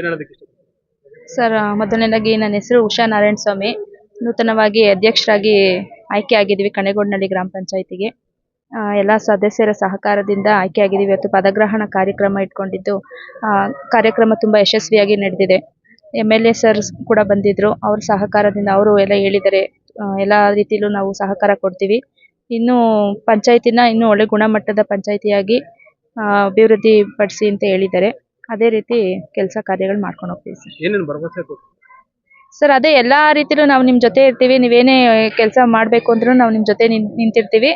ಹೇಳೋದಕ್ಕೆ ಇಷ್ಟ? ಸರ್, ಮೊದಲನೇದಾಗಿ ನನ್ನ ಹೆಸರು ಉಷಾ ನಾರಾಯಣ ಸ್ವಾಮಿ. ನೂತನವಾಗಿ ಅಧ್ಯಕ್ಷರಾಗಿ ಆಯ್ಕೆ ಆಗಿದ್ದೀವಿ ಕಣೇಗೋಡ್ನಹಳ್ಳಿ ಗ್ರಾಮ ಪಂಚಾಯಿತಿಗೆ. ಎಲ್ಲ ಸದಸ್ಯರ ಸಹಕಾರದಿಂದ ಆಯ್ಕೆ ಆಗಿದ್ದೀವಿ. ಇವತ್ತು ಪದಗ್ರಹಣ ಕಾರ್ಯಕ್ರಮ ಇಟ್ಕೊಂಡಿದ್ದು ಕಾರ್ಯಕ್ರಮ ತುಂಬ ಯಶಸ್ವಿಯಾಗಿ ನಡೆದಿದೆ. MLA ಸರ್ ಕೂಡ ಬಂದಿದ್ದರು. ಅವ್ರ ಸಹಕಾರದಿಂದ ಅವರು ಎಲ್ಲ ಹೇಳಿದ್ದಾರೆ, ಎಲ್ಲ ರೀತಿಯಲ್ಲೂ ನಾವು ಸಹಕಾರ ಕೊಡ್ತೀವಿ. ಇನ್ನೂ ಪಂಚಾಯತಿನ ಇನ್ನೂ ಒಳ್ಳೆ ಗುಣಮಟ್ಟದ ಪಂಚಾಯಿತಿಯಾಗಿ ಅಭಿವೃದ್ಧಿ ಪಡಿಸಿ ಅಂತ ಹೇಳಿದ್ದಾರೆ. ಅದೇ ರೀತಿ ಕೆಲಸ ಕಾರ್ಯಗಳು ಮಾಡ್ಕೊಂಡು ಹೋಗ್ತೀವಿ ಸರ್. ಏನೇನು ಭರವಸೆ ಕೊಟ್ಟು? ಸರ್, ಅದೇ ಎಲ್ಲ ರೀತಿಲೂ ನಾವು ನಿಮ್ಮ ಜೊತೆ ಇರ್ತೀವಿ. ನೀವೇನೇ ಕೆಲಸ ಮಾಡಬೇಕು ಅಂದ್ರೂ ನಾವು ನಿಮ್ಮ ಜೊತೆ ನಿಂತಿರ್ತೀವಿ.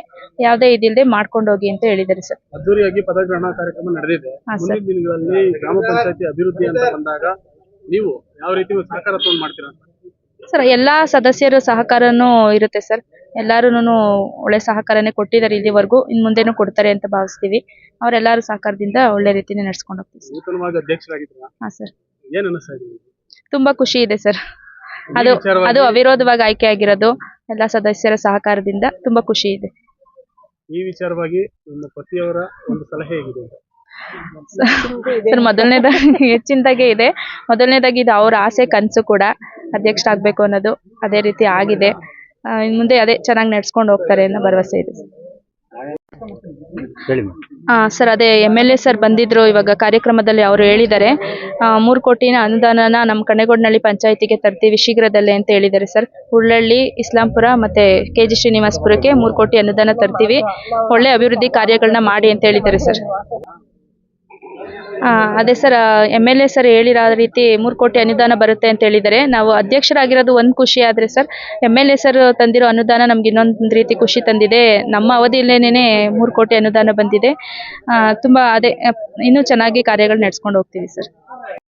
ಯಾವುದೇ ಇದಿಲ್ಲದೆ ಮಾಡ್ಕೊಂಡು ಹೋಗಿ ಅಂತ ಹೇಳಿದ್ದಾರೆ ಸರ್. ಅದ್ದೂರಿಯಾಗಿ ಪದಗ್ರಹಣ ಕಾರ್ಯಕ್ರಮ ನಡೆದಿದೆ. ಮುಂದಿನ ದಿನಗಳಲ್ಲಿ ಗ್ರಾಮ ಪಂಚಾಯತಿ ಅಭಿವೃದ್ಧಿ ಅಂತ ಬಂದಾಗ ನೀವು ಯಾವ ರೀತಿ ಸಹಕಾರ ತಗೊಂಡು ಮಾಡ್ತೀರಾ? ಸರ್, ಎಲ್ಲ ಸದಸ್ಯರ ಸಹಕಾರನೂ ಇರುತ್ತೆ ಸರ್. ಎಲ್ಲರೂ ಒಳ್ಳೆ ಸಹಕಾರನೇ ಕೊಟ್ಟಿದ್ದಾರೆ ಇಲ್ಲಿವರೆಗೂ. ಇನ್ನು ಮುಂದೆನೂ ಕೊಡ್ತಾರೆ ಅಂತ ಭಾವಿಸ್ತೀವಿ. ಅವರೆಲ್ಲರ ಸಹಕಾರದಿಂದ ಒಳ್ಳೆ ರೀತಿನೇ ನಡ್ಸ್ಕೊಂಡು ಹೋಗ್ತೀವಿ ಸರ್. ನೂತನವಾಗಿ ಅಧ್ಯಕ್ಷರಾಗಿದ್ದೀರಾ? ಹಾಂ ಸರ್. ಏನು ಅನಿಸ್ತಾ ಇದೆ? ತುಂಬಾ ಖುಷಿ ಇದೆ ಸರ್. ಅದು ಅವಿರೋಧವಾಗಿ ಆಯ್ಕೆ ಆಗಿರೋದು ಎಲ್ಲ ಸದಸ್ಯರ ಸಹಕಾರದಿಂದ ತುಂಬಾ ಖುಷಿ ಇದೆ. ಈ ವಿಚಾರವಾಗಿ ನಿಮ್ಮ ಪತಿಯವರ ಒಂದು ಸಲಹೆ ಹೇಗಿದೆ? ಸರ್, ಮೊದಲನೇದಾಗಿ ಹೆಚ್ಚಿನದಾಗೆ ಇದೆ. ಮೊದಲನೇದಾಗಿ ಇದು ಅವ್ರ ಆಸೆ ಕನಸು ಕೂಡ, ಅಧ್ಯಕ್ಷರಾಗಬೇಕು ಅನ್ನೋದು. ಅದೇ ರೀತಿ ಆಗಿದೆ. ಮುಂದೆ ಅದೇ ಚೆನ್ನಾಗಿ ನಡ್ಸ್ಕೊಂಡು ಹೋಗ್ತಾರೆ ಅನ್ನೋ ಭರವಸೆ ಇದೆ ಸರ್. ಅದೇ MLA ಸರ್ ಬಂದಿದ್ರು ಇವಾಗ ಕಾರ್ಯಕ್ರಮದಲ್ಲಿ. ಅವರು ಹೇಳಿದ್ದಾರೆ 3 ಕೋಟಿನ ಅನುದಾನನ ನಮ್ಮ ಕಣೇಗೋಡ್ನಹಳ್ಳಿ ಪಂಚಾಯಿತಿಗೆ ತರ್ತೀವಿ ಶೀಘ್ರದಲ್ಲೇ ಅಂತ ಹೇಳಿದ್ದಾರೆ ಸರ್. ಉಳ್ಳಳ್ಳಿ, ಇಸ್ಲಾಂಪುರ ಮತ್ತೆ KG ಶ್ರೀನಿವಾಸಪುರಕ್ಕೆ 3 ಕೋಟಿ ಅನುದಾನ ತರ್ತೀವಿ. ಒಳ್ಳೆ ಅಭಿವೃದ್ಧಿ ಕಾರ್ಯಗಳನ್ನ ಮಾಡಿ ಅಂತ ಹೇಳಿದ್ದಾರೆ ಸರ್. ಅದೇ ಸರ್, MLA ಸರ್ ಹೇಳಿರೋ ರೀತಿ 3 ಕೋಟಿ ಅನುದಾನ ಬರುತ್ತೆ ಅಂತ ಹೇಳಿದ್ದಾರೆ. ನಾವು ಅಧ್ಯಕ್ಷರಾಗಿರೋದು ಒಂದು ಖುಷಿ ಆದರೆ ಸರ್, MLA ಸರ್ ತಂದಿರೋ ಅನುದಾನ ನಮ್ಗೆ ಇನ್ನೊಂದು ರೀತಿ ಖುಷಿ ತಂದಿದೆ. ನಮ್ಮ ಅವಧಿಯಲ್ಲೇನೆ 3 ಕೋಟಿ ಅನುದಾನ ಬಂದಿದೆ. ತುಂಬ ಅದೇ ಇನ್ನೂ ಚೆನ್ನಾಗಿ ಕಾರ್ಯಗಳು ನಡೆಸ್ಕೊಂಡು ಹೋಗ್ತೀವಿ ಸರ್.